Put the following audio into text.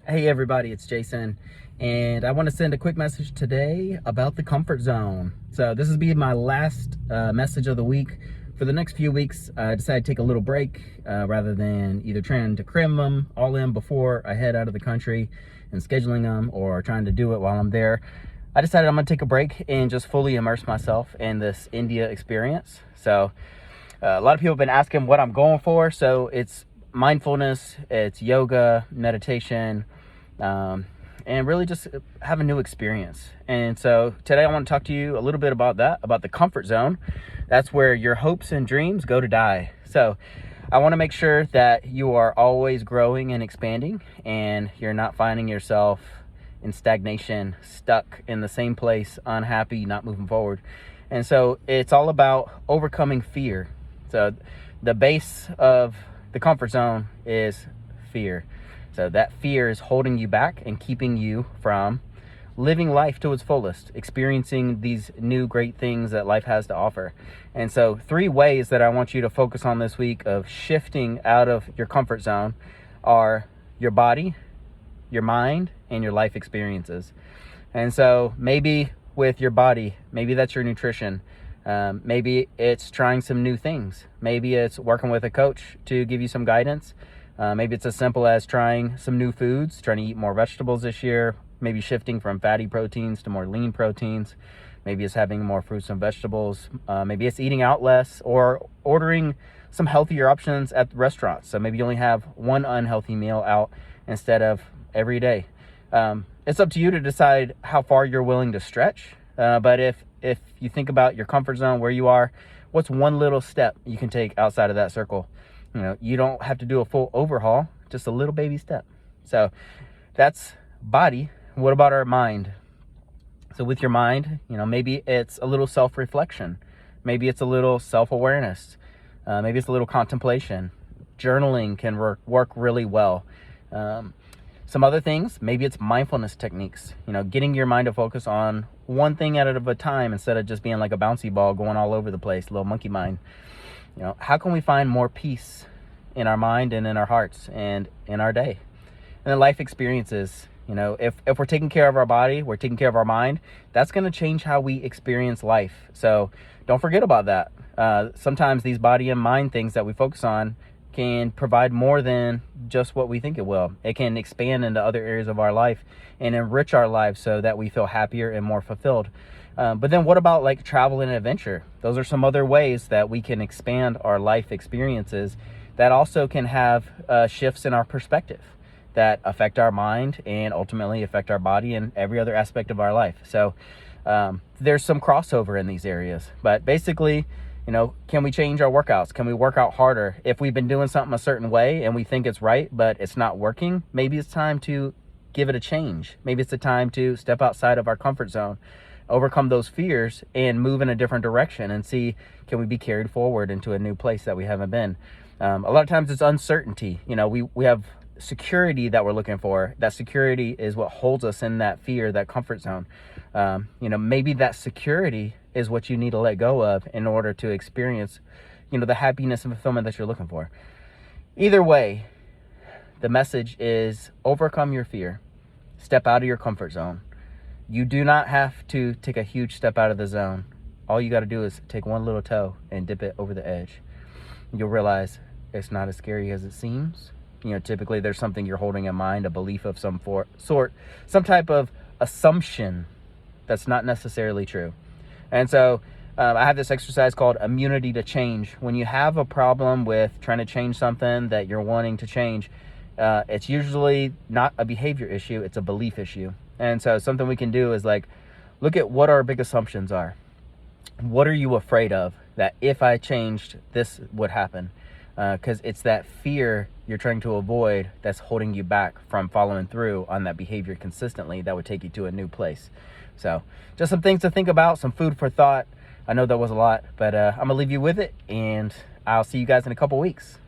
Hey everybody, it's Jason, and I want to send a quick message today about the comfort zone. So this will be my last message of the week. For the next few weeks, I decided to take a little break rather than either trying to cram them all in before I head out of the country and scheduling them, or trying to do it while I'm there. I decided I'm going to take a break and just fully immerse myself in this India experience. So a lot of people have been asking what I'm going for. So it's mindfulness, it's yoga, meditation, and really just have a new experience. And so today I want to talk to you a little bit about that, about the comfort zone. That's where your hopes and dreams go to die. So I want to make sure that you are always growing and expanding, and you're not finding yourself in stagnation, stuck in the same place, unhappy, not moving forward. And so it's all about overcoming fear. So the base of the comfort zone is fear. So that fear is holding you back and keeping you from living life to its fullest, experiencing these new great things that life has to offer. And so 3 ways that I want you to focus on this week of shifting out of your comfort zone are your body, your mind, and your life experiences. And so maybe with your body, maybe that's your nutrition. Maybe it's trying some new things. Maybe it's working with a coach to give you some guidance. Maybe it's as simple as trying some new foods, trying to eat more vegetables this year, maybe shifting from fatty proteins to more lean proteins. Maybe it's having more fruits and vegetables. Maybe it's eating out less, or ordering some healthier options at restaurants. So maybe you only have one unhealthy meal out instead of every day. It's up to you to decide how far you're willing to stretch. But if you think about your comfort zone, where you are, what's one little step you can take outside of that circle? You don't have to do a full overhaul, just a little baby step. So that's body. What about our mind? So with your mind, maybe it's a little self-reflection. Maybe it's a little self-awareness. Maybe it's a little contemplation. Journaling can work really well. Some other things, maybe it's mindfulness techniques, getting your mind to focus on one thing at a time instead of just being like a bouncy ball going all over the place, little monkey mind. How can we find more peace in our mind and in our hearts and in our day? And then life experiences, if we're taking care of our body, we're taking care of our mind, that's going to change how we experience life. So don't forget about that. Sometimes these body and mind things that we focus on can provide more than just what we think it will. It can expand into other areas of our life and enrich our lives so that we feel happier and more fulfilled. But then what about like travel and adventure? Those are some other ways that we can expand our life experiences that also can have shifts in our perspective that affect our mind and ultimately affect our body and every other aspect of our life. So there's some crossover in these areas. But basically, can we change our workouts? Can we work out harder? If we've been doing something a certain way and we think it's right, but it's not working, maybe it's time to give it a change. Maybe it's the time to step outside of our comfort zone, overcome those fears, and move in a different direction and see, can we be carried forward into a new place that we haven't been? A lot of times it's uncertainty. We have security that we're looking for. That security is what holds us in that fear, that comfort zone. Maybe that security is what you need to let go of in order to experience, the happiness and fulfillment that you're looking for. Either way, the message is overcome your fear. Step out of your comfort zone. You do not have to take a huge step out of the zone. All you got to do is take one little toe and dip it over the edge. You'll realize it's not as scary as it seems. Typically there's something you're holding in mind, a belief of some sort, some type of assumption that's not necessarily true. And so I have this exercise called immunity to change. When you have a problem with trying to change something that you're wanting to change, it's usually not a behavior issue, it's a belief issue. And so something we can do is look at what our big assumptions are. What are you afraid of that if I changed, this would happen? Because it's that fear you're trying to avoid that's holding you back from following through on that behavior consistently that would take you to a new place. So just some things to think about, some food for thought. I know that was a lot, but I'm going to leave you with it, and I'll see you guys in a couple weeks.